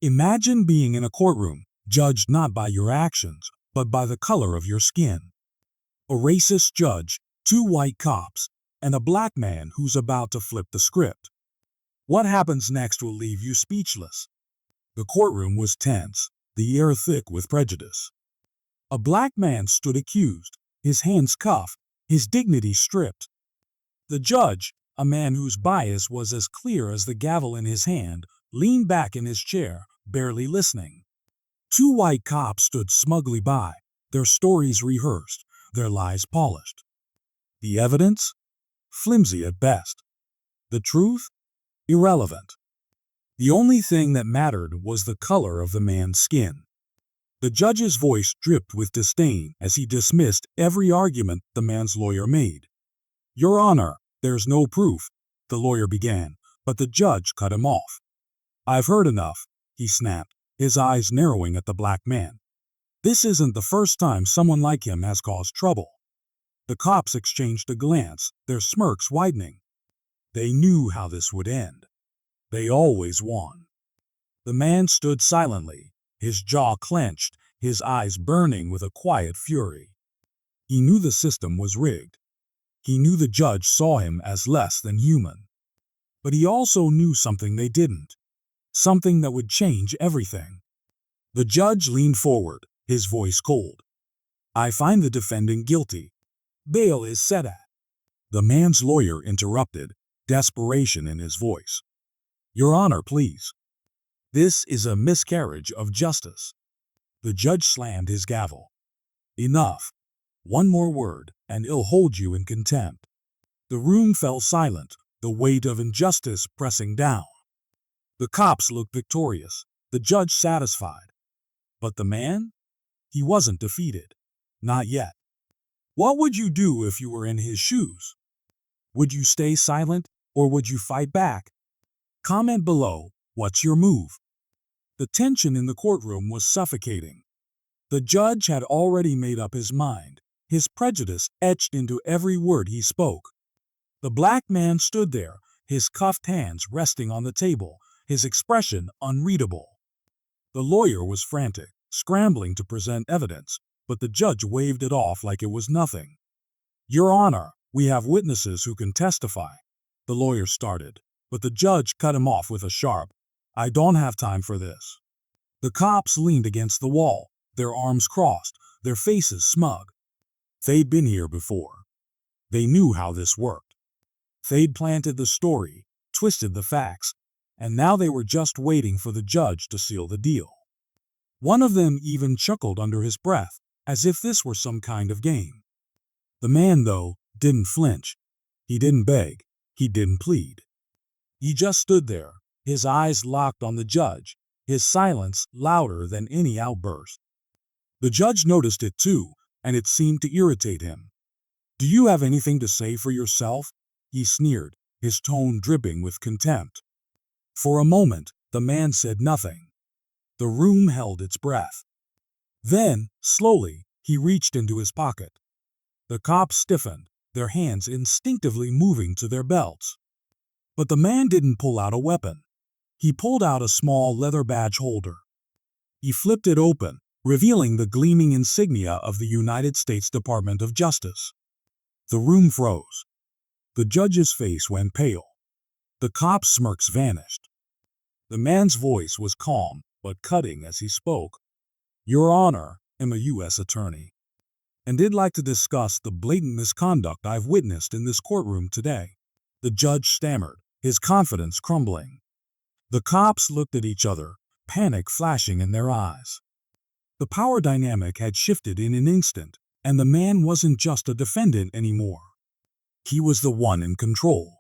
Imagine being in a courtroom, judged not by your actions, but by the color of your skin. A racist judge, two white cops, and a black man who's about to flip the script. What happens next will leave you speechless. The courtroom was tense, the air thick with prejudice. A black man stood accused, his hands cuffed, his dignity stripped. The judge, a man whose bias was as clear as the gavel in his hand, leaned back in his chair, barely listening. Two white cops stood smugly by, their stories rehearsed, their lies polished. The evidence? Flimsy at best. The truth? Irrelevant. The only thing that mattered was the color of the man's skin. The judge's voice dripped with disdain as he dismissed every argument the man's lawyer made. "Your Honor, there's no proof," the lawyer began, but the judge cut him off. "I've heard enough," he snapped, his eyes narrowing at the black man. This isn't the first time someone like him has caused trouble. The cops exchanged a glance, their smirks widening. They knew how this would end. They always won. The man stood silently, his jaw clenched, his eyes burning with a quiet fury. He knew the system was rigged. He knew the judge saw him as less than human. But he also knew something they didn't. Something that would change everything. The judge leaned forward, his voice cold. "I find the defendant guilty. Bail is set at." The man's lawyer interrupted, desperation in his voice. "Your Honor, please. This is a miscarriage of justice." The judge slammed his gavel. "Enough. One more word, and I'll hold you in contempt." The room fell silent, the weight of injustice pressing down. The cops looked victorious, the judge satisfied. But the man? He wasn't defeated. Not yet. What would you do if you were in his shoes? Would you stay silent, or would you fight back? Comment below, what's your move? The tension in the courtroom was suffocating. The judge had already made up his mind, his prejudice etched into every word he spoke. The black man stood there, his cuffed hands resting on the table, his expression unreadable. The lawyer was frantic, scrambling to present evidence, but the judge waved it off like it was nothing. "Your Honor, we have witnesses who can testify," the lawyer started, but the judge cut him off with a sharp, "I don't have time for this." The cops leaned against the wall, their arms crossed, their faces smug. They'd been here before. They knew how this worked. They'd planted the story, twisted the facts, and now they were just waiting for the judge to seal the deal. One of them even chuckled under his breath, as if this were some kind of game. The man, though, didn't flinch. He didn't beg. He didn't plead. He just stood there, his eyes locked on the judge, his silence louder than any outburst. The judge noticed it too, and it seemed to irritate him. "Do you have anything to say for yourself?" he sneered, his tone dripping with contempt. For a moment, the man said nothing. The room held its breath. Then, slowly, he reached into his pocket. The cops stiffened, their hands instinctively moving to their belts. But the man didn't pull out a weapon. He pulled out a small leather badge holder. He flipped it open, revealing the gleaming insignia of the United States Department of Justice. The room froze. The judge's face went pale. The cop's smirks vanished. The man's voice was calm, but cutting as he spoke. "Your Honor, I'm a U.S. attorney, and I'd like to discuss the blatant misconduct I've witnessed in this courtroom today." The judge stammered, his confidence crumbling. The cops looked at each other, panic flashing in their eyes. The power dynamic had shifted in an instant, and the man wasn't just a defendant anymore. He was the one in control.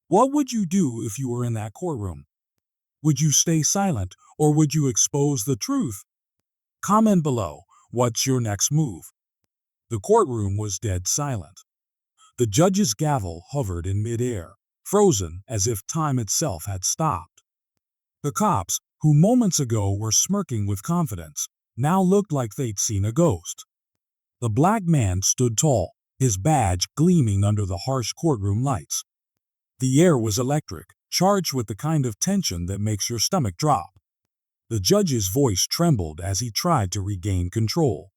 What would you do if you were in that courtroom? Would you stay silent, or would you expose the truth? Comment below, what's your next move? The courtroom was dead silent. The judge's gavel hovered in midair, frozen as if time itself had stopped. The cops, who moments ago were smirking with confidence, now looked like they'd seen a ghost. The black man stood tall, his badge gleaming under the harsh courtroom lights. The air was electric, charged with the kind of tension that makes your stomach drop. The judge's voice trembled as he tried to regain control.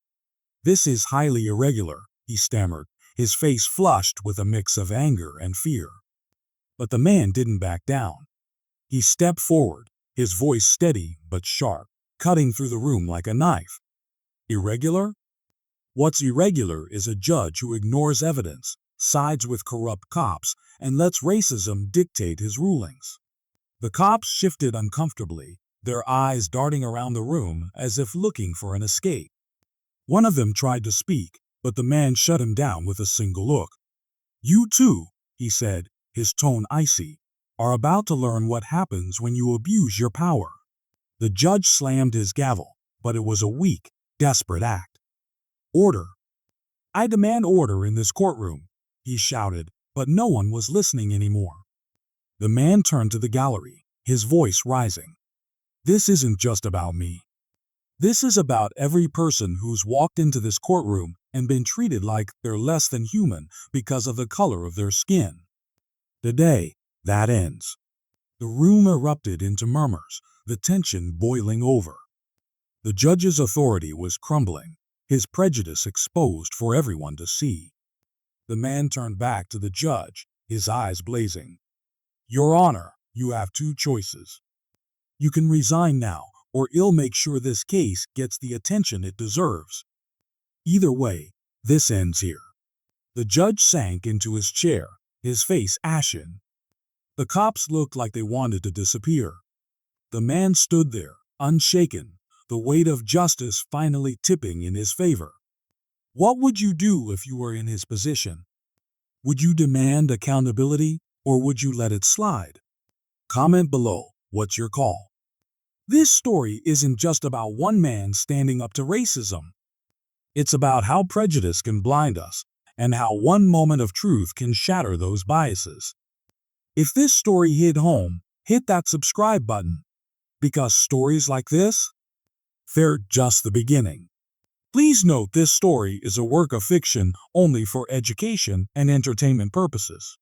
"This is highly irregular," he stammered, his face flushed with a mix of anger and fear. But the man didn't back down. He stepped forward, his voice steady but sharp, cutting through the room like a knife. "Irregular? What's irregular is a judge who ignores evidence, sides with corrupt cops, and lets racism dictate his rulings." The cops shifted uncomfortably, their eyes darting around the room as if looking for an escape. One of them tried to speak, but the man shut him down with a single look. "You too," he said, his tone icy, "are about to learn what happens when you abuse your power." The judge slammed his gavel, but it was a weak, desperate act. "Order! I demand order in this courtroom," he shouted, but no one was listening anymore. The man turned to the gallery, his voice rising. "This isn't just about me. This is about every person who's walked into this courtroom and been treated like they're less than human because of the color of their skin. Today, that ends." The room erupted into murmurs, the tension boiling over. The judge's authority was crumbling, his prejudice exposed for everyone to see. The man turned back to the judge, his eyes blazing. "Your Honor, you have two choices. You can resign now, or I'll make sure this case gets the attention it deserves. Either way, this ends here." The judge sank into his chair, his face ashen. The cops looked like they wanted to disappear. The man stood there, unshaken, the weight of justice finally tipping in his favor. What would you do if you were in his position? Would you demand accountability, or would you let it slide? Comment below. What's your call? This story isn't just about one man standing up to racism. It's about how prejudice can blind us, and how one moment of truth can shatter those biases. If this story hit home, hit that subscribe button. Because stories like this, they're just the beginning. Please note this story is a work of fiction only for education and entertainment purposes.